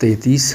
33,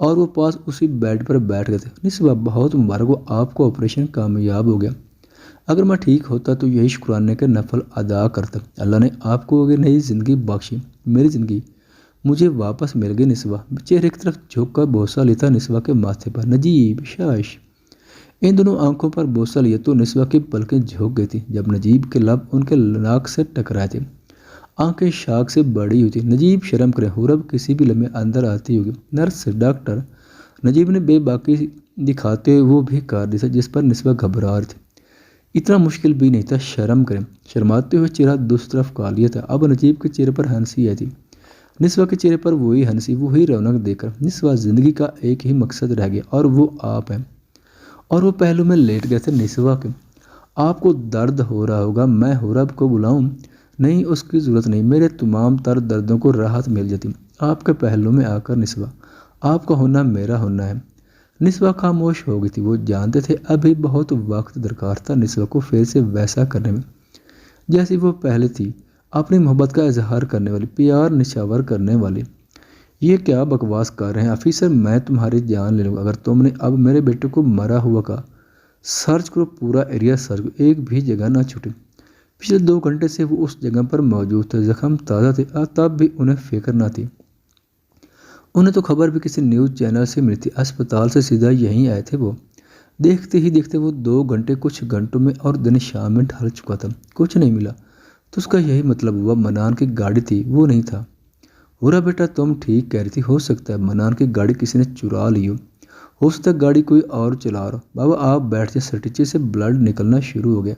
اور وہ پاس اسی بیڈ پر بیٹھ گئے تھے۔ نسبہ بہت مبارک ہو، آپ کو آپریشن کامیاب ہو گیا۔ اگر میں ٹھیک ہوتا تو یہی شکرانے کے نفل ادا کرتا۔ اللہ نے آپ کو اگر نئی زندگی بخشی، میری زندگی مجھے واپس مل گئی۔ نسبہ چہرے کی طرف جھک کر بوسہ لیتا نسبہ کے ماتھے پر۔ نجیب شاش ان دونوں آنکھوں پر بوسہ لیا تو نسبہ کی پلکیں جھک گئی تھیں جب نجیب کے لب ان کے ناک سے ٹکرائے تھے۔ آنکھیں شاک سے بڑی ہوئی تھی۔ نجیب شرم کرے، حورب کسی بھی لمحے اندر آتی ہوگی۔ نرس، ڈاکٹر، نجیب نے بے باکی دکھاتے ہوئے وہ بھی کر دیا جس پر نسبہ گھبرا رہی تھی۔ اتنا مشکل بھی نہیں تھا شرم کریں۔ شرماتے ہوئے چہرہ دوسری طرف کر لیا تھا۔ اب نجیب کے چہرے پر ہنسی آئی تھی۔ نسبہ کے چہرے پر وہی ہنسی، وہی رونق دیکھ کر نسبہ زندگی کا ایک ہی مقصد رہ گیا اور وہ آپ ہیں۔ اور وہ پہلو میں لیٹ گئے تھے نسبہ کے۔ آپ کو درد ہو رہا ہوگا، میں حورب کو بلاؤں؟ نہیں، اس کی ضرورت نہیں، میرے تمام تر دردوں کو راحت مل جاتی آپ کے پہلو میں آ کر۔ نسبہ آپ کا ہونا میرا ہونا ہے۔ نسبہ خاموش ہو گئی تھی۔ وہ جانتے تھے ابھی بہت وقت درکار تھا نسبہ کو پھر سے ویسا کرنے میں جیسی وہ پہلے تھی، اپنی محبت کا اظہار کرنے والی، پیار نچھاور کرنے والی۔ یہ کیا بکواس کر رہے ہیں آفیسر، میں تمہاری جان لے لوں گا اگر تم نے اب میرے بیٹے کو مرا ہوا کہا۔ سرچ کرو، پورا ایریا سرچ کرو، ایک بھی جگہ نہ چھوٹے۔ پچھلے 2 گھنٹے سے وہ اس جگہ پر موجود تھے، زخم تازہ تھے، تب بھی انہیں فکر نہ تھی۔ انہیں تو خبر بھی کسی نیوز چینل سے ملی تھی، اسپتال سے سیدھا یہیں آئے تھے وہ۔ دیکھتے ہی دیکھتے وہ 2 گھنٹے کچھ گھنٹوں میں اور دن شام میں ڈھل چکا تھا۔ کچھ نہیں ملا تو اس کا یہی مطلب ہوا منان کی گاڑی تھی، وہ نہیں تھا۔ ہورا بیٹا تم ٹھیک کہہ رہی تھی، ہو سکتا ہے منان کی گاڑی کسی نے چرا لی ہو سکتا ہے گاڑی کوئی اور چلا رہا۔ بابا آپ بیٹھ جائیں، سٹیچے سے بلڈ نکلنا شروع ہو گیا۔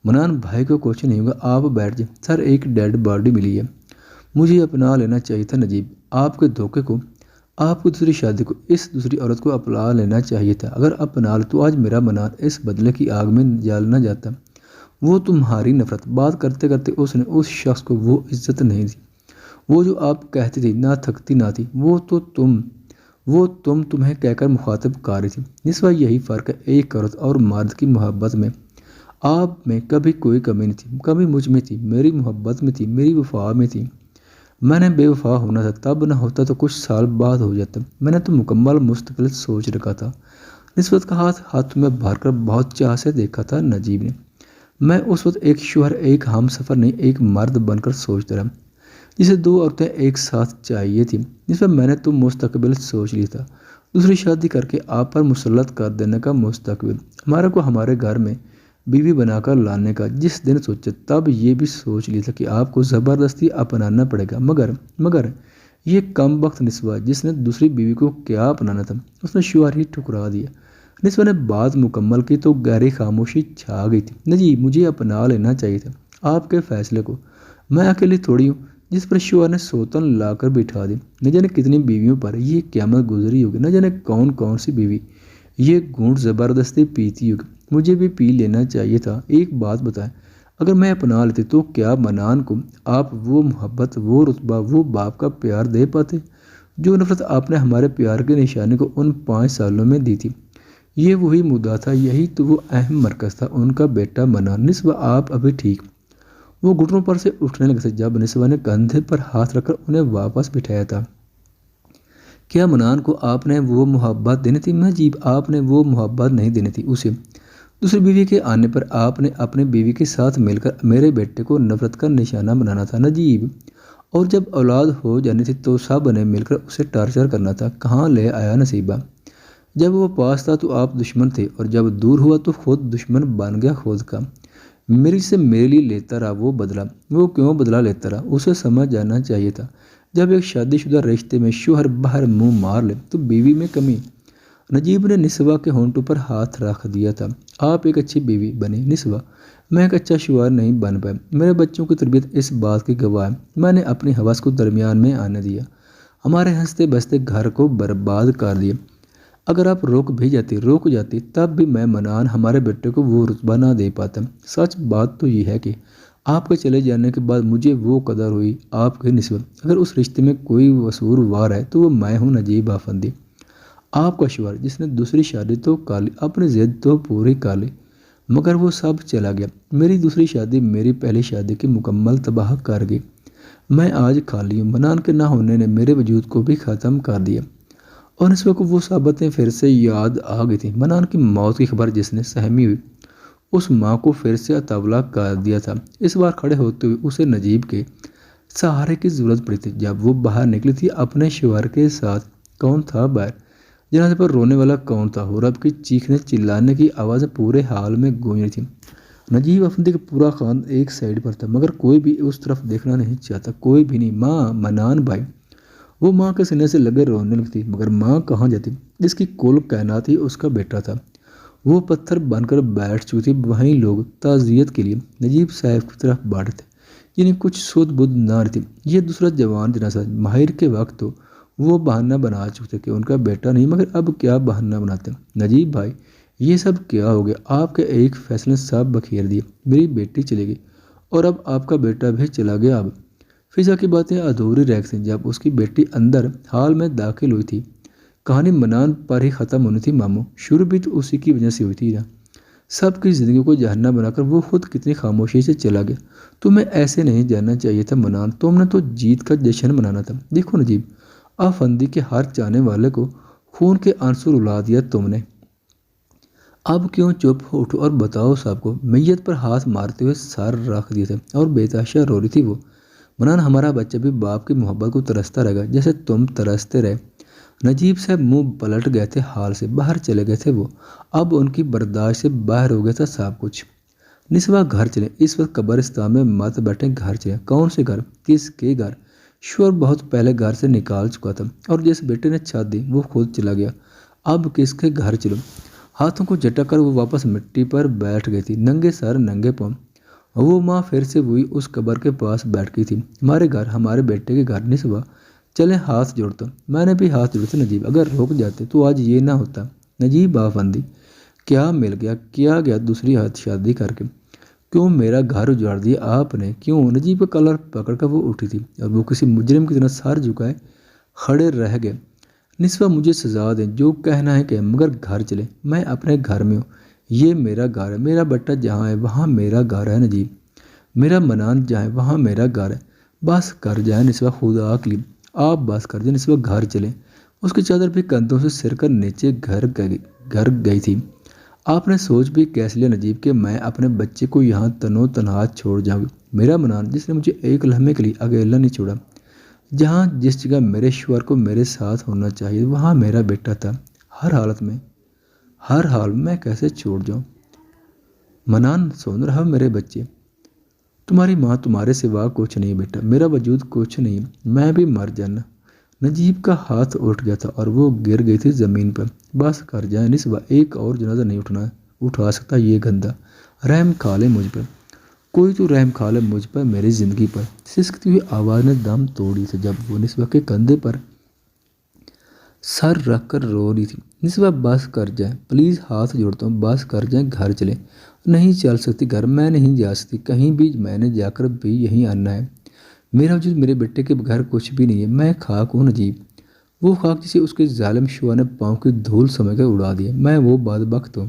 منان بھائی کو کچھ نہیں ہوگا، آپ بیٹھ جائیں۔ سر ایک ڈیڈ باڈی ملی ہے، مجھے اپنا لینا چاہیے تھا نجیب، آپ کے دھوکے کو، آپ کی دوسری شادی کو، اس دوسری عورت کو اپنا لینا چاہیے تھا۔ اگر اپنا لو تو آج میرا منان اس بدلے کی آگ میں جل نہ جاتا۔ وہ تمہاری نفرت، بات کرتے کرتے اس نے اس شخص کو وہ عزت نہیں دی، وہ جو آپ کہتی تھی نہ تھکتی نہ تھی، وہ تمہیں کہہ کر مخاطب کر رہی تھی۔ نسبہ یہی فرق ہے ایک عورت اور مرد کی محبت میں، آپ میں کبھی کوئی کمی نہیں تھی، کمی مجھ میں تھی، میری محبت میں تھی، میری وفا میں تھی۔ میں نے بے وفا ہونا تھا، تب نہ ہوتا تو کچھ سال بعد ہو جاتا، میں نے تو مکمل مستقل سوچ رکھا تھا۔ نسبت کا ہاتھ میں بھر کر بہت چاہ سے دیکھا تھا نجیب نے۔ میں اس وقت ایک شوہر، ایک ہم سفر نہیں، ایک مرد بن کر سوچتا رہا جسے 2 عورتیں ایک ساتھ چاہیے تھیں۔ نسبت میں نے تو مستقبل سوچ لیا تھا، دوسری شادی کر کے آپ پر مسلط کر دینے کا مستقبل، ہمارے کو ہمارے گھر میں بیوی بنا کر لانے کا۔ جس دن سوچے تب یہ بھی سوچ لیا تھا کہ آپ کو زبردستی اپنانا پڑے گا، مگر یہ کم بخت نسبہ جس نے دوسری بیوی کو کیا اپنانا تھا، اس نے شوہر ہی ٹھکرا دیا۔ نسبہ نے بات مکمل کی تو گہری خاموشی چھا گئی تھی۔ نجیب مجھے اپنا لینا چاہیے تھا آپ کے فیصلے کو، میں اکیلی تھوڑی ہوں جس پر شوہر نے سوتن لا کر بٹھا دی۔ نہ جانے کتنی بیویوں پر یہ قیامت گزری ہوگی، نہ جانے کون سی بیوی یہ گھونٹ زبردستی پیتی ہوگی، مجھے بھی پی لینا چاہیے تھا۔ ایک بات بتائیں، اگر میں اپنا لیتی تو کیا منان کو آپ وہ محبت، وہ رتبہ، وہ باپ کا پیار دے پاتے؟ جو نفرت آپ نے ہمارے پیار کے نشانے کو ان 5 سالوں میں دی تھی، یہ وہی مدعا تھا، یہی تو وہ اہم مرکز تھا، ان کا بیٹا منان۔ نسبہ آپ ابھی ٹھیک؟ وہ گھٹنوں پر سے اٹھنے لگے تھے جب نسبہ نے کندھے پر ہاتھ رکھ کر انہیں واپس بٹھایا تھا۔ کیا منان کو آپ نے وہ محبت دینی تھی؟ نجیب آپ نے وہ محبت نہیں دینی تھی اسے۔ دوسری بیوی کے آنے پر آپ نے اپنی بیوی کے ساتھ مل کر میرے بیٹے کو نفرت کا نشانہ بنانا تھا نجیب، اور جب اولاد ہو جانی تھی تو سب نے مل کر اسے ٹارچر کرنا تھا۔ کہاں لے آیا نصیبہ، جب وہ پاس تھا تو آپ دشمن تھے، اور جب دور ہوا تو خود دشمن بن گیا خود کا۔ میرے لیے لیتا رہا وہ بدلہ، وہ کیوں بدلہ لیتا رہا؟ اسے سمجھ جانا چاہیے تھا جب ایک شادی شدہ رشتے میں شوہر باہر منہ مار لے تو بیوی میں کمی۔ نجیب نے نسبہ کے ہونٹوں پر ہاتھ رکھ دیا تھا۔ آپ ایک اچھی بیوی بنی نسبہ، میں ایک اچھا شوہر نہیں بن پایا۔ میرے بچوں کی تربیت اس بات کی گواہ ہے، میں نے اپنی حوث کو درمیان میں آنے دیا، ہمارے ہنستے بستے گھر کو برباد کر دیا۔ اگر آپ روک جاتی تب بھی میں منان ہمارے بیٹے کو وہ رتبہ نہ دے پاتا۔ سچ بات تو یہ ہے کہ آپ کے چلے جانے کے بعد مجھے وہ قدر ہوئی آپ کی نسبت۔ اگر اس رشتے میں کوئی قصوروار ہے تو وہ میں ہوں نجیب افندی، آپ کا شوہر جس نے دوسری شادی تو کر لی، اپنی ضد تو پوری کر لی، مگر وہ سب چلا گیا۔ میری دوسری شادی میری پہلی شادی کی مکمل تباہ کر گئی۔ میں آج خالی ہوں، منان کے نہ ہونے نے میرے وجود کو بھی ختم کر دیا، اور نسبہ کو وہ سب باتیں پھر سے یاد آ گئی تھیں۔ منان کی موت کی خبر جس نے سہمی ہوئی اس ماں کو پھر سے اطلاع کر دیا تھا۔ اس بار کھڑے ہوتے ہوئے اسے نجیب کے سہارے کی ضرورت پڑی تھی۔ جب وہ باہر نکلی تھی اپنے شوہر کے ساتھ، کون تھا باہر؟ جنازے پر رونے والا کون تھا؟ حورب کی چیخنے چلانے کی آوازیں پورے حال میں گونج رہی تھیں۔ نجیب افندی کا پورا خان ایک سائڈ پر تھا، مگر کوئی بھی اس طرف دیکھنا نہیں چاہتا، کوئی بھی نہیں۔ ماں، منان بھائی! وہ ماں کے سینے سے لگے رونے لگتی، مگر ماں کہاں جاتی؟ جس کی کل کائنات ہی اس کا بیٹا تھا، وہ پتھر بن کر بیٹھ چکی تھی۔ وہیں لوگ تعزیت کے لیے نجیب صاحب کی طرف بڑھے تھے، یعنی کچھ سود بدھ نہ رہی تھی۔ یہ دوسرا جوان جنازہ ماہر کے وقت تو وہ بہانہ بنا چکے تھے کہ ان کا بیٹا نہیں، مگر اب کیا بہانہ بناتے؟ نجیب بھائی، یہ سب کیا ہو گیا؟ آپ کے ایک فیصلے نے سب بکھیر دیے۔ میری بیٹی چلی گئی اور اب آپ کا بیٹا بھی چلا گیا۔ اب فضا کی باتیں ادھوری رہ گئی جب اس کی بیٹی اندر حال میں داخل ہوئی تھی۔ کہانی منان پر ہی ختم ہونی تھی ماموں، شروع بھی تو اسی کی وجہ سے ہوئی تھی نا۔ سب کی زندگی کو جہنم بنا کر وہ خود کتنی خاموشی سے چلا گیا۔ تمہیں ایسے نہیں جانا چاہیے تھا منان، تم نے تو جیت کا جشن منانا تھا۔ دیکھو نجیب افندی کے ہر چاہنے والے کو خون کے آنسو رلا دیا تم نے۔ اب کیوں چپ ہو اٹھو اور بتاؤ سب کو۔ میت پر ہاتھ مارتے ہوئے سر رکھ دیے تھے اور بے تحاشا رو رہی تھی وہ۔ منان، ہمارا بچہ بھی باپ کی محبت کو ترستا رہے گا جیسے تم ترستے رہے۔ نجیب صاحب منہ پلٹ گئے تھے، حال سے باہر چلے گئے تھے وہ۔ اب ان کی برداشت سے باہر ہو گیا تھا سب کچھ۔ نسواں گھر چلے، اس وقت قبرستان میں مت بیٹھے، گھر چلے۔ کون سے گھر؟ کس کے گھر؟ شوہر بہت پہلے گھر سے نکال چکا تھا اور جس بیٹے نے چھت دی وہ خود چلا گیا۔ اب کس کے گھر چلو؟ ہاتھوں کو جھٹک کر وہ واپس مٹی پر بیٹھ گئی تھی، ننگے سر ننگے پاؤں۔ وہ ماں پھر سے وہی اس قبر کے پاس بیٹھ گئی تھی۔ ہمارے گھر، ہمارے بیٹے کے گھر نسواں چلے، ہاتھ جوڑتا۔ میں نے بھی ہاتھ جوڑے تھے نجیب، اگر رک جاتے تو آج یہ نہ ہوتا۔ نجیب افندی، کیا مل گیا؟ کیا گیا دوسری شادی کر کے؟ کیوں میرا گھر اجاڑ دیا آپ نے؟ کیوں؟ نجیب کا کلر پکڑ کر وہ اٹھی تھی اور وہ کسی مجرم کی طرح سر جھکائے کھڑے رہ گئے۔ نسواں، مجھے سزا دیں، جو کہنا ہے کہ مگر گھر چلے۔ میں اپنے گھر میں ہوں، یہ میرا گھر ہے، میرا بیٹا جہاں ہے وہاں میرا گھر ہے نجیب، میرا منان جہاں ہے وہاں میرا گھر ہے۔ بس کر جائیں نسواں، خدا کے لیے آپ بس کر جائیں نسواں، گھر چلیں۔ اس کی چادر بھی کندھوں سے سر کر نیچے گھر گئی تھی۔ آپ نے سوچ بھی کیسے لیا نجیب کہ میں اپنے بچے کو یہاں تنو تنہا چھوڑ جاؤں گی؟ میرا منان جس نے مجھے ایک لمحے کے لیے اکیلا نہیں چھوڑا، جہاں جس جگہ میرے شوہر کو میرے ساتھ ہونا چاہیے وہاں میرا بیٹا تھا، ہر حالت میں، ہر حال میں کیسے چھوڑ جاؤں؟ منان، سن رہا میرے بچے، تمہاری ماں تمہارے سوا کچھ نہیں بیٹا، میرا وجود کچھ نہیں، میں بھی مر جانا۔ نجیب کا ہاتھ اٹھ گیا تھا اور وہ گر گئی تھی زمین پر۔ بس کر جائیں نسواں، ایک اور جنازہ نہیں اٹھا سکتا یہ گندہ، رحم کھا لے مجھ پر، کوئی تو رحم کھا لے مجھ پر، میری زندگی پر۔ سسکتی ہوئی آواز نے دم توڑی تھی جب وہ نسواں کے کندھے پر سر رکھ کر رو رہی تھی۔ نسواں، بس کر جائیں پلیز، ہاتھ جوڑتا ہوں، بس کر جائیں، گھر چلیں۔ نہیں چل سکتی گھر، میں نہیں جا سکتی کہیں بھی، میں نے جا کر بھی یہیں آنا ہے۔ میرا وجود میرے بیٹے کے بغیر کچھ بھی نہیں ہے، میں خاک ہوں نجیب، وہ خاک جسے اس کے ظالم شوہر نے پاؤں کی دھول سمجھ کر اڑا دیا۔ میں وہ بدبخت ہوں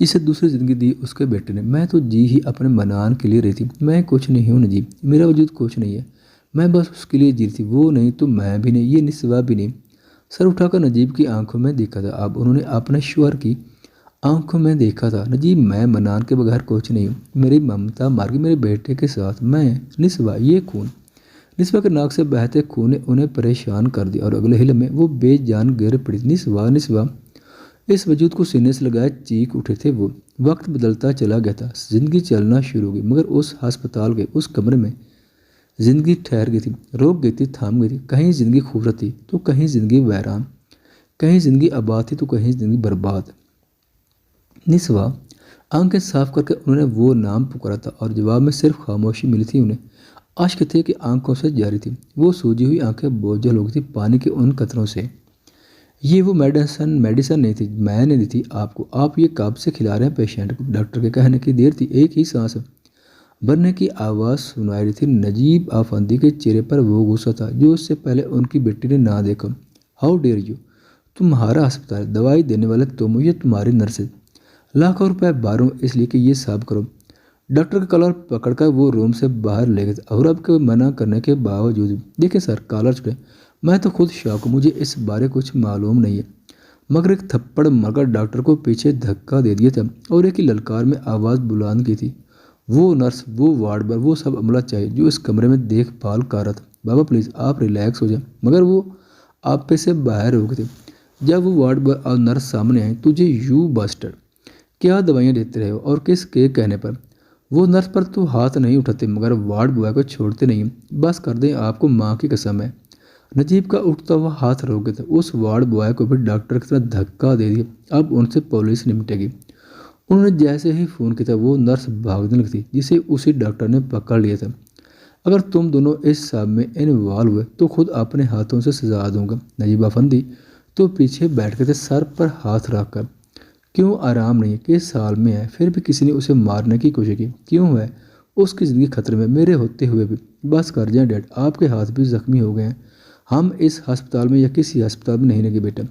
جسے دوسری زندگی دی اس کے بیٹے نے۔ میں تو جی ہی اپنے منان کے لیے رہی تھی، میں کچھ نہیں ہوں نجیب، میرا وجود کچھ نہیں ہے، میں بس اس کے لیے جی رہی تھی، وہ نہیں تو میں بھی نہیں، یہ نسواں بھی نہیں۔ سر اٹھا کر نجیب کی آنکھوں میں دیکھا تھا، اب انہوں نے اپنے شوہر کی آنکھوں میں دیکھا تھا۔ نجیب، میں منان کے بغیر کچھ نہیں ہوں، میری ممتا مر گئی میرے بیٹے کے ساتھ، میں نسواں، یہ خون۔ نسواں کے ناک سے بہتے خون نے انہیں پریشان کر دیا اور اگلے ہلے میں وہ بے جان گر پڑی۔ نسواں، نسواں، اس وجود کو سینے سے لگائے چیخ اٹھے تھے وہ۔ وقت بدلتا چلا گیا تھا، زندگی چلنا شروع ہو گئی، مگر اس ہسپتال کے اس کمرے میں زندگی ٹھہر گئی تھی، روک گئی تھی، تھام گئی تھی۔ کہیں زندگی خوبصورت تھی تو کہیں زندگی ویران، کہیں زندگی آباد تھی تو کہیں زندگی برباد۔ نسواں، آنکھیں صاف کر کے انہوں نے وہ نام پکارا تھا اور جواب میں صرف خاموشی ملی تھی انہیں۔ اشک تھے کہ آنکھوں سے جاری تھی، وہ سوجی ہوئی آنکھیں بوجھل ہو گئی تھی پانی کے ان قطروں سے۔ یہ وہ میڈیسن نہیں تھی، میں نے دی تھی آپ کو، آپ یہ کب سے کھلا رہے ہیں پیشنٹ کو؟ ڈاکٹر کے کہنے کی دیر تھی، ایک ہی سانس بھرنے کی آواز سنائی رہی تھی۔ نجیب افندی کے چہرے پر وہ غصہ تھا جو اس سے پہلے ان کی بیٹی نے نہ دیکھا۔ ہاؤ ڈیئر یو، تمہارا ہسپتال، دوائی دینے والے تم، یہ تمہاری نرسیں، لاکھوں روپے باروں اس لیے کہ یہ سب کرو۔ ڈاکٹر کا کالر پکڑ کر وہ روم سے باہر لے گئے، اور اب کے منع کرنے کے باوجود، دیکھیں سر، کالر چھوڑیں، میں تو خود شوق ہوں، مجھے اس بارے کچھ معلوم نہیں ہے، مگر ایک تھپڑ مار کر ڈاکٹر کو پیچھے دھکا دے دیا تھا اور ایک ہی للکار میں آواز بلند کی تھی، وہ نرس، وہ وارڈ بوائے، وہ سب عملہ چاہیے جو اس کمرے میں دیکھ بھال کر رہا تھا۔ بابا پلیز آپ ریلیکس ہو جائیں۔ مگر وہ آپ پہ سے باہر ہو گئے تھے جب وہ وارڈ بوائے اور نرس سامنے آئیں۔ تجھے یو باسٹرڈ، کیا دوائیاں دیتے رہے ہو اور کس کے کہنے پر؟ وہ نرس پر تو ہاتھ نہیں اٹھاتے مگر وارڈ بوائے کو چھوڑتے نہیں۔ بس کر دیں، آپ کو ماں کی قسم ہے۔ نجیب کا اٹھتا ہوا ہاتھ روک گیا تھا۔ اس وارڈ بوائے کو بھی ڈاکٹر کی طرح دھکا دے دیا۔ اب ان سے پولیس نمٹے گی۔ انہوں نے جیسے ہی فون کیا تھا وہ نرس بھاگنے لگی تھی جسے اسی ڈاکٹر نے پکڑ لیا تھا۔ اگر تم دونوں اس سب میں انوالو ہوئے تو خود اپنے ہاتھوں سے سزا دوں گا۔ نجیب افندی تو پیچھے بیٹھ گئے تھے سر پر ہاتھ رکھ کر۔ کیوں آرام نہیں ہے؟ کس سال میں ہے؟ پھر بھی کسی نے اسے مارنے کی کوشش کی؟ کیوں ہے اس کی زندگی خطرے میں میرے ہوتے ہوئے بھی؟ بس کر جائیں ڈیڈ، آپ کے ہاتھ بھی زخمی ہو گئے ہیں۔ ہم اس ہسپتال میں یا کسی ہسپتال میں نہیں رہیں گے بیٹا،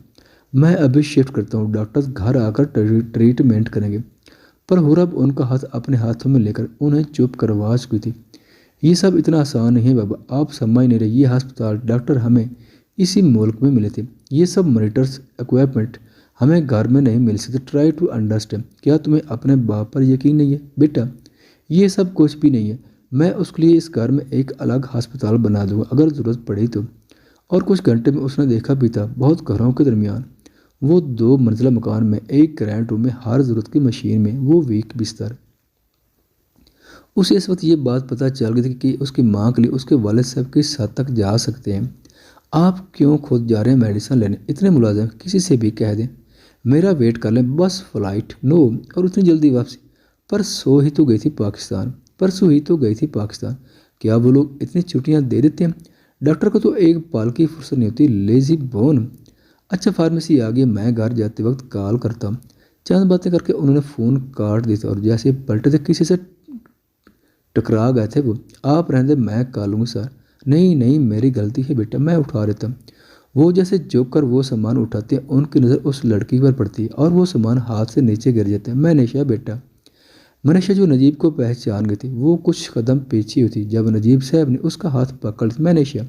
میں ابھی شفٹ کرتا ہوں، ڈاکٹر گھر آ کر ٹریٹمنٹ کریں گے۔ پر حرب ان کا ہاتھ اپنے ہاتھوں میں لے کر انہیں چپ کروا چکی تھی۔ یہ سب اتنا آسان نہیں ہے بابا، آپ سمجھ نہیں رہے، یہ ہسپتال ڈاکٹر ہمیں اسی ملک میں ملے تھے، یہ سب مانیٹرز اکوپمنٹ ہمیں گھر میں نہیں مل سکتے۔ Try to understand. کیا تمہیں اپنے باپ پر یقین نہیں ہے بیٹا؟ یہ سب کچھ بھی نہیں ہے، میں اس کے لیے اس گھر میں ایک الگ ہسپتال بنا دوں گا اگر ضرورت پڑی تو۔ اور کچھ گھنٹے میں اس نے دیکھا بھی تھا، بہت گھروں کے درمیان وہ 2 منزلہ مکان میں ایک گرینڈ روم میں ہر ضرورت کی مشین میں وہ ویک بستر۔ اسے اس وقت یہ بات پتہ چل گئی تھی کہ اس کی ماں کے لیے اس کے والد صاحب کس حد تک جا سکتے ہیں۔ آپ کیوں خود جا رہے ہیں میڈیسن لینے؟ اتنے ملازم کسی سے بھی کہہ دیں میرا ویٹ کر لیں، بس فلائٹ نو، اور اتنی جلدی واپسی؟ پرسوں ہی تو گئی تھی پاکستان، کیا وہ لوگ اتنی چھٹیاں دے دیتے ہیں؟ ڈاکٹر کو تو ایک پال کی فرصت نہیں ہوتی، لیزی بون۔ اچھا فارمیسی آ گئی، میں گھر جاتے وقت کال کرتا ہوں۔ چند باتیں کر کے انہوں نے فون کاٹ دیا تھا اور جیسے پلٹے تھے کسی سے ٹکرا گئے تھے وہ۔ آپ رہنے دیں، میں کالوں گی سر۔ نہیں میری غلطی ہے بیٹا، میں اٹھا لیتا ہوں۔ وہ جیسے جھک کر وہ سامان اٹھاتے ہیں، ان کی نظر اس لڑکی پر پڑتی ہے اور وہ سامان ہاتھ سے نیچے گر جاتا ہے۔ منیشا بیٹا۔ منیشا جو نجیب کو پہچان گئی تھی وہ کچھ قدم پیچھے ہوئی تھی جب نجیب صاحب نے اس کا ہاتھ پکڑ لیا۔ منیشا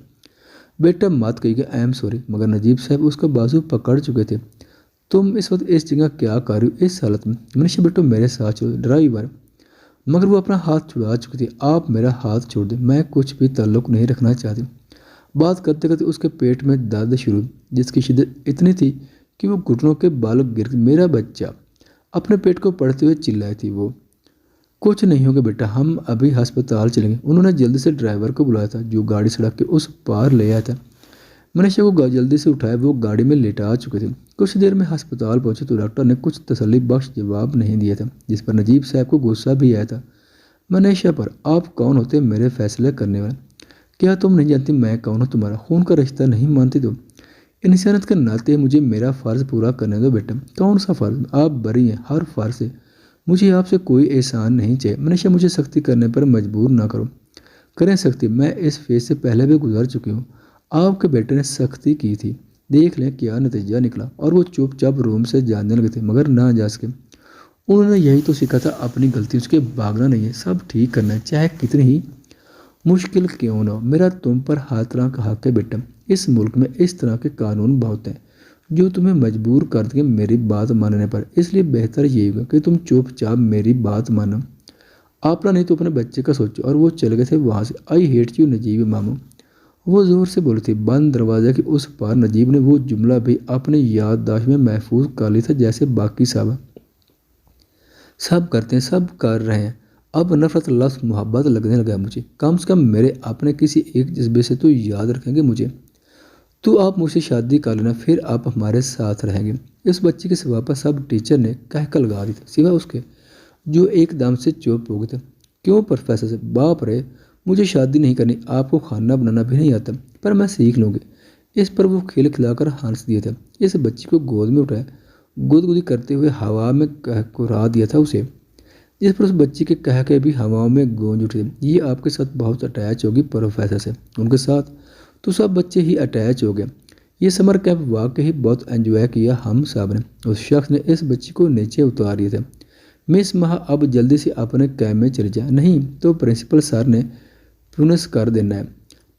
بیٹا مت کہیے گا، آئی ایم سوری، مگر نجیب صاحب اس کا بازو پکڑ چکے تھے۔ تم اس وقت اس جگہ کیا کر رہی ہو اس حالت میں؟ منیشا بیٹا میرے ساتھ چلو ڈرائیور، مگر وہ اپنا ہاتھ چھڑا چکی تھی۔ آپ میرا ہاتھ چھوڑ دیں، میں کچھ بھی تعلق نہیں رکھنا چاہتی۔ بات کرتے کرتے اس کے پیٹ میں درد شروع ہوئی جس کی شدت اتنی تھی کہ وہ گھٹنوں کے بال گر گئے۔ میرا بچہ، اپنے پیٹ کو پڑھتے ہوئے چلائی تھی وہ۔ کچھ نہیں ہوگا بیٹا، ہم ابھی ہسپتال چلیں گے۔ انہوں نے جلدی سے ڈرائیور کو بلایا تھا جو گاڑی سڑک کے اس پار لے آیا تھا۔ منیشا کو جلدی سے اٹھایا، وہ گاڑی میں لیٹا چکے تھے۔ کچھ دیر میں ہسپتال پہنچے تو ڈاکٹر نے کچھ تسلی بخش جواب نہیں دیا تھا جس پر نجیب صاحب کو غصہ بھی آیا تھا۔ منیشا پر آپ کون ہوتے میرے فیصلے کرنے والے؟ کیا تم نہیں جانتی میں کون ہوں؟ تمہارا خون کا رشتہ نہیں مانتی تو انسانیت کے ناطے مجھے میرا فرض پورا کرنے دو بیٹا۔ کون سا فرض؟ آپ بری ہیں ہر فرض سے، مجھے آپ سے کوئی احسان نہیں چاہیے۔ منیشا مجھے سختی کرنے پر مجبور نہ کرو۔ کریں سختی، میں اس فیز سے پہلے بھی گزر چکی ہوں۔ آپ کے بیٹے نے سختی کی تھی، دیکھ لیں کیا نتیجہ نکلا۔ اور وہ چپ چاپ روم سے جانے لگے تھے مگر نہ جا سکے۔ انہوں نے یہی تو سیکھا تھا، اپنی غلطیوں سے بھاگنا نہیں ہے، سب ٹھیک کرنا ہے چاہے کتنی ہی مشکل کیوں نہ ہو۔ میرا تم پر ہر طرح کا حق ہے بیٹا، اس ملک میں اس طرح کے قانون بہت ہیں جو تمہیں مجبور کر دیں گے میری بات ماننے پر، اس لیے بہتر یہی ہوگا کہ تم چپ چاپ میری بات مانو۔ اپنا نہیں تو اپنے بچے کا سوچو۔ اور وہ چل گئے تھے وہاں سے۔ آئی ہیٹ یو نجیب ماموں، وہ زور سے بولی تھی۔ بند دروازے کے اس پار نجیب نے وہ جملہ بھی اپنی یادداشت میں محفوظ کر لی تھا جیسے باقی سب کرتے ہیں، سب کر رہے ہیں۔ اب نفرت لفظ محبت لگنے لگا مجھے، کم سے کم میرے اپنے کسی ایک جذبے سے تو یاد رکھیں گے مجھے۔ تو آپ مجھ سے شادی کر لینا، پھر آپ ہمارے ساتھ رہیں گے۔ اس بچے کے سوا پر سب ٹیچر نے کہہ لگا دی تھی سوا اس کے جو ایک دم سے چپ ہو گئے تھے۔ کیوں پروفیسر سے؟ باپ رے، مجھے شادی نہیں کرنی، آپ کو کھانا بنانا بھی نہیں آتا، پر میں سیکھ لوں گی۔ اس پر وہ کھل کھلا کر ہنس دیا تھا۔ اس بچی کو گود میں اٹھایا، گدگدی کرتے ہوئے ہوا میں کہکرا دیا تھا اسے، جس پر اس بچی کے کہہ کے بھی ہواؤں میں گونج اٹھے۔ یہ آپ کے ساتھ بہت اٹیچ ہوگی پروفیسر سے۔ ان کے ساتھ تو سب بچے ہی اٹیچ ہو گئے۔ یہ سمر کیمپ واقعی بہت انجوائے کیا ہم سب نے۔ اس شخص نے اس بچی کو نیچے اتار دیا تھا۔ مس مہا اب جلدی سے اپنے کیمپ میں چلی جائے، نہیں تو پرنسپل سر نے پرونس کر دینا ہے۔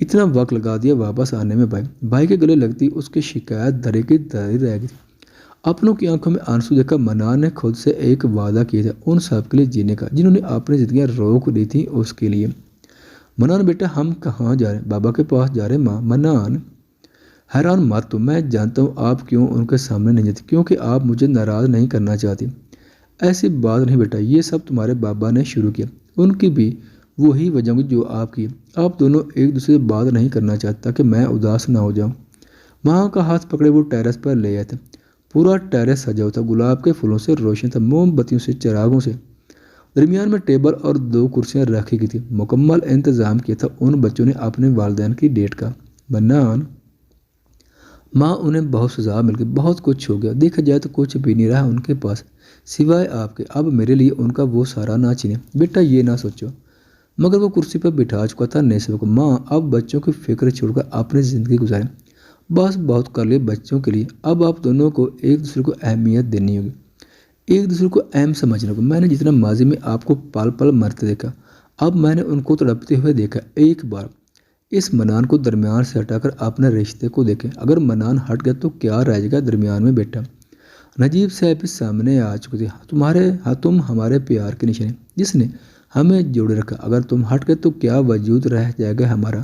اتنا وقت لگا دیا واپس آنے میں بھائی کے گلے لگتی اس کی شکایت دھرے کی دھری رہ گئی تھی۔ اپنوں کی آنکھوں میں آنسو دیکھا منان نے خود سے ایک وعدہ کیا تھا ان سب کے لیے جینے کا جنہوں نے اپنی زندگیاں روک دی تھیں اس کے لیے۔ منان بیٹا ہم کہاں جا رہے ہیں؟ بابا کے پاس جا رہے ہیں ماں۔ منان حیران مت تو میں جانتا ہوں آپ کیوں ان کے سامنے نہیں جاتی، کیونکہ آپ مجھے ناراض نہیں کرنا چاہتی۔ ایسی بات نہیں بیٹا، یہ سب تمہارے بابا نے شروع کیا، ان کی بھی وہی وجہ ہوگی جو آپ کی۔ آپ دونوں ایک دوسرے سے بات نہیں کرنا چاہتے تاکہ میں اداس نہ ہو جاؤں۔ ماں کا ہاتھ پکڑے وہ ٹیرس پر لے آئے تھے۔ پورا ٹیرس سجا ہوا تھا، گلاب کے پھولوں سے روشن تھا، موم بتیوں سے، چراغوں سے۔ درمیان میں ٹیبل اور 2 کرسیاں رکھی گئی تھی، مکمل انتظام کیا تھا ان بچوں نے اپنے والدین کی ڈیٹ کا۔ منان ماں انہیں بہت سزا مل گئی، بہت کچھ ہو گیا، دیکھا جائے تو کچھ بھی نہیں رہا ان کے پاس سوائے آپ کے۔ اب میرے لیے ان کا وہ سارا نہ چھینے بیٹا، یہ نہ سوچو۔ مگر وہ کرسی پر بٹھا چکا تھا نسوہ کو۔ ماں اب بچوں کی فکر چھوڑ کر اپنی زندگی گزاریں، بس بہت کر لیے بچوں کے لیے، اب آپ دونوں کو ایک دوسرے کو اہمیت دینی ہوگی، ایک دوسرے کو اہم سمجھنا ہوگا۔ میں نے جتنا ماضی میں آپ کو پل پل مرتے دیکھا، اب میں نے ان کو تڑپتے ہوئے دیکھا۔ ایک بار اس منان کو درمیان سے ہٹا کر اپنے رشتے کو دیکھیں، اگر منان ہٹ گیا تو کیا رہ جائے گا درمیان میں بیٹا؟ نجیب صاحب بھی سامنے آ چکے تھے۔ تم ہمارے پیار کے نشانے جس نے ہمیں جوڑے رکھا، اگر تم ہٹ گئے تو کیا وجود رہ جائے گا ہمارا؟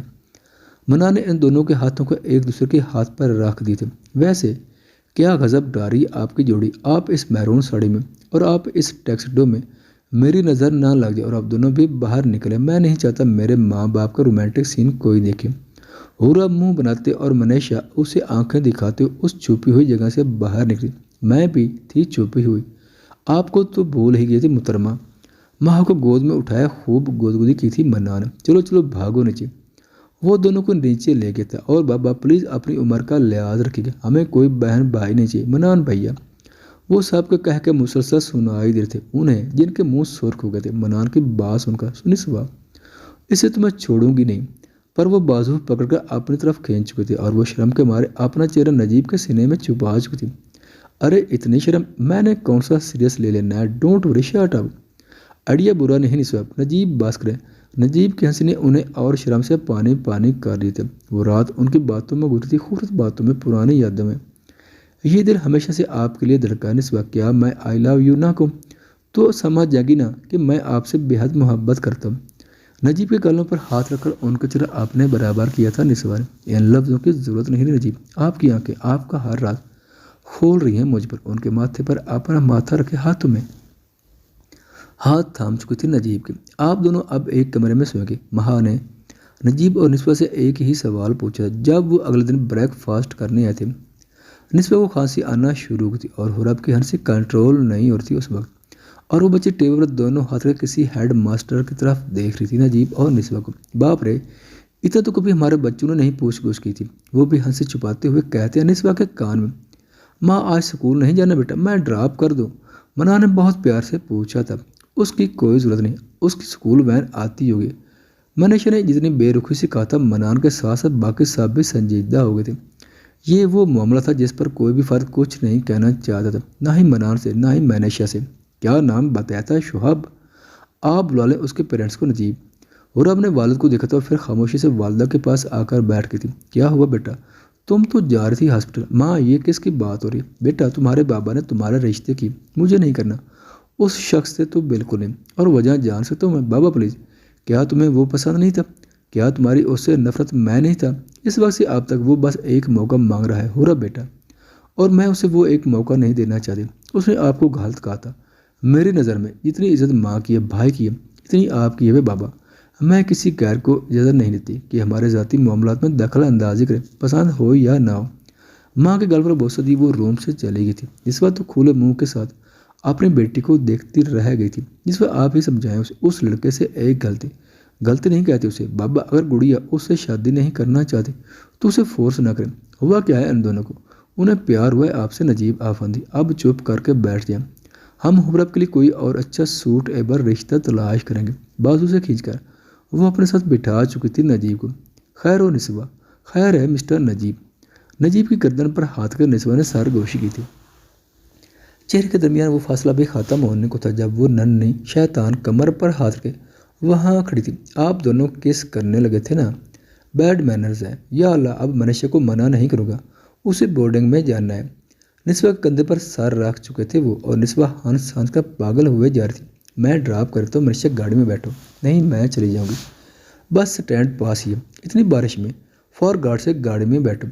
منان نے ان دونوں کے ہاتھوں کو ایک دوسرے کے ہاتھ پر رکھ دی تھے۔ ویسے کیا غضب ڈاری آپ کی جوڑی، آپ اس محرون ساڑی میں اور آپ اس ٹیکسٹو میں، میری نظر نہ لگ جائے اور آپ دونوں بھی باہر نکلے۔ میں نہیں چاہتا میرے ماں باپ کا رومانٹک سین کوئی دیکھے۔ حورا منہ بناتے اور منیشا اسے آنکھیں دکھاتے اس چھپی ہوئی جگہ سے باہر نکلی۔ میں بھی تھی چھپی ہوئی، آپ کو تو بھول ہی گئی تھی محترمہ۔ ماں کو گود میں اٹھایا، خوب گودگودی کی تھی منان۔ چلو چلو بھاگو نیچے۔ وہ دونوں کو نیچے لے گیا تھا۔ اور بابا پلیز اپنی عمر کا لحاظ رکھیے گا، ہمیں کوئی بہن بھائی نہیں چاہیے۔ منان بھیا، وہ سب کے کہہ کے مسلسل سنائی دے رہے تھے انہیں، جن کے منہ سرخ ہو گئے تھے منان کی بات سن کر۔ نسوہ، اسے تو میں چھوڑوں گی نہیں، پر وہ بازو پکڑ کر اپنی طرف کھینچ چکی تھی اور وہ شرم کے مارے اپنا چہرہ نجیب کے سینے میں چھپا چکی تھی۔ ارے اتنی شرم، میں نے کون سا سیریس لے لینا ہے؟ Don't worry, shut up. اڑیا برا نہیں نسوہ، نجیب بس کرے۔ نجیب کی ہنسی نے انہیں اور شرم سے پانی پانی کر دی تھے۔ وہ رات ان کی باتوں میں گزری تھی، خوبصورت باتوں میں، پرانی یادوں میں۔ یہ دل ہمیشہ سے آپ کے لیے دھڑکا ہے نسوہ، کیا میں آئی لو یو نہ کہوں تو سمجھ جائے گی نا کہ میں آپ سے بے حد محبت کرتا ہوں۔ نجیب کے گالوں پر ہاتھ رکھ کر ان کا چہرہ اپنے برابر کیا تھا نسوہ نے۔ ان لفظوں کی ضرورت نہیں نجیب، آپ کی آنکھیں آپ کا ہر راز کھول رہی ہیں مجھ پر۔ ان کے ماتھے پر اپنا ماتھا رکھے ہاتھوں میں ہاتھ تھام چکی تھی نجیب کے۔ آپ دونوں اب ایک کمرے میں سوئیں گے۔ ماں نے نجیب اور نسوہ سے ایک ہی سوال پوچھا جب وہ اگلے دن بریک فاسٹ کرنے آئے تھے۔ نسوہ کو کھانسی آنا شروع ہوئی تھی اور حرب کی ہنسی کنٹرول نہیں ہو رہی تھی اس وقت، اور وہ بچی ٹیبل پر دونوں ہاتھ کے کسی ہیڈ ماسٹر کی طرف دیکھ رہی تھی نجیب اور نسوہ کو۔ باپ رے، اتنا تو کبھی ہمارے بچوں نے نہیں پوچھ گچھ کی تھی، وہ بھی ہنسی چھپاتے ہوئے کہتے ہیں نسوہ کے کان میں۔ ماں آج سکول نہیں جانا بیٹا، میں ڈراپ کر دوں؟ منان نے بہت پیار سے پوچھا تھا۔ اس کی کوئی ضرورت نہیں، اس کی سکول وین آتی ہوگی۔ منیشا نے جتنی بے رخی سے کہا تھا، منان کے ساتھ ساتھ باقی سب بھی سنجیدہ ہو گئے تھے۔ یہ وہ معاملہ تھا جس پر کوئی بھی فرد کچھ نہیں کہنا چاہتا تھا، نہ ہی منان سے، نہ ہی منیشا سے۔ کیا نام بتایا تھا؟ شہاب؟ آپ بلا لیں اس کے پیرنٹس کو نجیب۔ اور اپنے والد کو دیکھا تھا اور پھر خاموشی سے والدہ کے پاس آ کر بیٹھ گئی تھی۔ کیا ہوا بیٹا؟ تم تو جا رہی تھی ہاسپٹل۔ ماں، یہ کس کی بات ہو رہی ہے؟ بیٹا تمہارے بابا نے تمہارے رشتے کی، مجھے نہیں کرنا، اس شخص سے تو بالکل نہیں۔ اور وجہ جان سکتا ہوں میں؟ بابا پلیز، کیا تمہیں وہ پسند نہیں تھا؟ کیا تمہاری اس سے نفرت میں نہیں تھا؟ اس وقت سے اب تک وہ بس ایک موقع مانگ رہا ہے ہورا بیٹا، اور میں اسے وہ ایک موقع نہیں دینا چاہتی۔ اس نے آپ کو غلط کہا تھا۔ میری نظر میں جتنی عزت ماں کی ہے، بھائی کی ہے، اتنی آپ کی ہے بابا۔ میں کسی غیر کو اجازت نہیں دیتی کہ ہمارے ذاتی معاملات میں دخل اندازی کرے، پسند ہو یا نہ ہو۔ ماں کے گل پر بوسہ دی وہ روم سے چلی گئی تھی۔ اس وقت تو کھلے منہ کے ساتھ اپنی بیٹی کو دیکھتی رہ گئی تھی۔ جس وقت آپ ہی سمجھائیں اسے، اس لڑکے سے ایک غلطی نہیں کہتے اسے۔ بابا، اگر گڑیا اس سے شادی نہیں کرنا چاہتی تو اسے فورس نہ کریں۔ ہوا کیا ہے ان دونوں کو؟ انہیں پیار ہوا ہے آپ سے نجیب آفندی، اب چپ کر کے بیٹھ جائیں، ہم حبرب کے لیے کوئی اور اچھا سوٹ ایبر رشتہ تلاش کریں گے۔ بازو سے کھینچ کر وہ اپنے ساتھ بٹھا چکی تھی نجیب کو۔ خیر ہو نسوہ؟ خیر ہے مسٹر نجیب۔ نجیب کی گردن پر ہاتھ کر نسوہ نے سر گوشی کی تھی۔ چہرے کے درمیان وہ فاصلہ بھی ختم ہونے کو تھا جب وہ ننھی شیطان کمر پر ہاتھ رکھے وہاں کھڑی تھی۔ آپ دونوں کس کرنے لگے تھے نا؟ بیڈ مینرز ہیں، یا اللہ اب منشا کو منع نہیں کروں گا، اسے بورڈنگ میں جانا ہے۔ نسبا کے کندھے پر سر رکھ چکے تھے وہ، اور نسبا ہنس ہنس کر پاگل ہوئے جا رہی تھی۔ میں ڈراپ کرتا ہوں منشا، گاڑی میں بیٹھو۔ نہیں میں چلی جاؤں گی، بس سٹینڈ پاس ہی ہے، اتنی بارش میں فار گاڈ سے گاڑی میں بیٹھو۔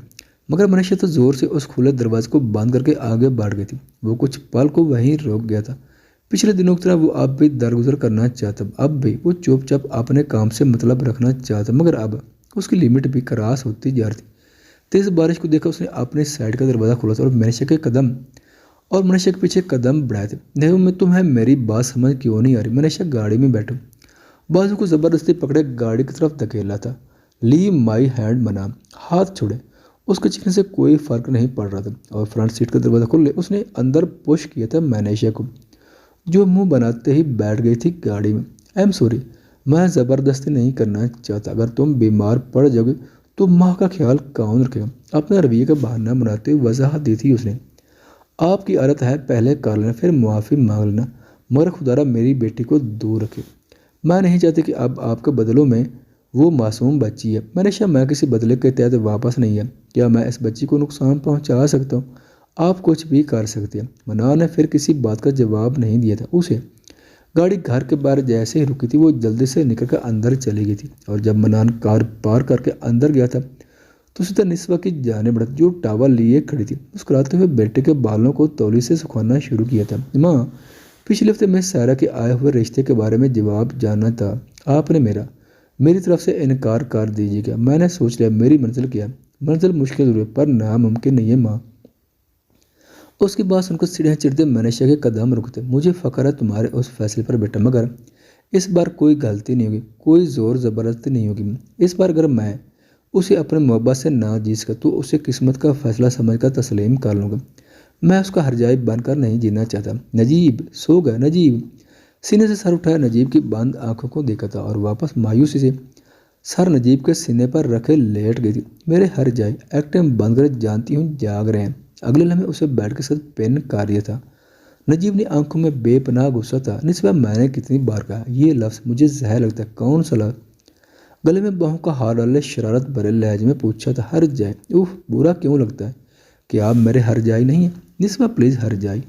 مگر منشا تو زور سے اس کھلے دروازے کو بند کر کے آگے بڑھ گئی تھی۔ وہ کچھ پل کو وہیں روک گیا تھا۔ پچھلے دنوں کی طرح وہ اب بھی درگزر کرنا چاہتا، اب بھی وہ چپ چاپ اپنے کام سے مطلب رکھنا چاہتا، مگر اب اس کی لمٹ بھی کراس ہوتی جا رہی تھی۔ تیز بارش کو دیکھا اس نے اپنی سائڈ کا دروازہ کھولا تھا اور منشا کے پیچھے قدم بڑھائے تھے۔ دیکھو میں تمہیں میری بات سمجھ کیوں نہیں آ رہی؟ منشا گاڑی میں بیٹھو، بازو کو زبردستی پکڑے گاڑی کی طرف دھکیلا تھا۔ لیو مائی ہینڈ منا، ہاتھ چھوڑے۔ اس کے چیخنے سے کوئی فرق نہیں پڑ رہا تھا، اور فرنٹ سیٹ کا دروازہ کھول لے اس نے اندر پش کیا تھا منشا کو، جو منہ بناتے ہی بیٹھ گئی تھی گاڑی میں۔ ایم سوری، میں زبردستی نہیں کرنا چاہتا، اگر تم بیمار پڑ جاؤ گے تو ماں کا خیال کون رکھے گا؟ اپنا رویے کا بہانہ بناتے ہوئے وضاحت دی تھی اس نے۔ آپ کی عادت ہے پہلے کر لینا پھر معافی مانگ لینا، مگر خدا را میری بیٹی کو دور رکھے۔ میں نہیں چاہتی کہ اب آپ کے بدلوں میں وہ معصوم بچی ہے۔ منشا میں کسی بدلے کے تحت واپس نہیں ہے، کیا میں اس بچی کو نقصان پہنچا سکتا ہوں؟ آپ کچھ بھی کر سکتے ہیں۔ منان نے پھر کسی بات کا جواب نہیں دیا تھا۔ اسے گاڑی گھر کے باہر جیسے ہی رکی تھی وہ جلدی سے نکل کر اندر چلی گئی تھی، اور جب منان کار پار کر کے اندر گیا تھا تو سیدھا نسبا کی جانب بڑھا جو ٹاول لیے کھڑی تھی۔ مسکراتے ہوئے بیٹے کے بالوں کو تولی سے سکھانا شروع کیا تھا۔ ماں، پچھلے ہفتے میں سارا کے آئے ہوئے رشتے کے بارے میں جواب جاننا تھا، آپ نے میری طرف سے انکار کر دیجیے گا۔ میں نے سوچ لیا میری منزل کیا ہے، منزل مشکل ضرور ہے پر ناممکن نہیں ہے ماں۔ اس کی بات سن کر سیڑھیاں چڑھتے منشا کے قدم رکتے۔ مجھے فخر ہے تمہارے اس فیصلے پر بیٹا، مگر اس بار کوئی غلطی نہیں ہوگی، کوئی زور زبردستی نہیں ہوگی۔ اس بار اگر میں اسے اپنے محبت سے نہ جی سکا تو اسے قسمت کا فیصلہ سمجھ کر تسلیم کر لوں گا۔ میں اس کا ہرجائی بن کر نہیں جینا چاہتا۔ نجیب سو گیا؟ نجیب سینے سے سر اٹھایا، نجیب کی بند آنکھوں کو دیکھا تھا اور واپس مایوسی سے سر نجیب کے سینے پر رکھے لیٹ گئی تھی۔ میرے ہرجائی ایکٹنگ بند کر، جانتی ہوں جاگ رہے ہیں۔ اگلے لمحے اسے بیڈ کے ساتھ پن کر دیا تھا۔ نجیب نے آنکھوں میں بے پناہ غصہ تھا۔ نسبا میں نے کتنی بار کہا یہ لفظ مجھے زہر لگتا ہے، کون سا لفظ؟ گلے میں باہوں کا ہار ڈالے شرارت بھرے لہجے میں پوچھا تھا۔ ہرجائی؟ اوہ برا کیوں لگتا ہے کہ آپ میرے ہرجائی نہیں ہیں؟ نسبا پلیز ہرجائی،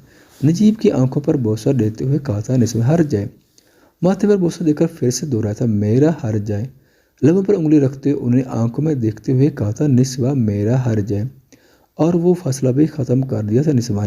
نجیب کی آنکھوں پر بوسہ دیتے ہوئے کہا تھا نسبا۔ ہرجائی ماتھے پر بوسہ دے کر پھر سے دوہرایا تھا، میرا ہرجائی۔ لبوں پر انگلی رکھتے انہیں آنکھوں میں دیکھتے ہوئے کہا تھا نسبا میرا ہرجائی، اور وہ فاصلہ بھی ختم کر دیا تھا نسبا نے۔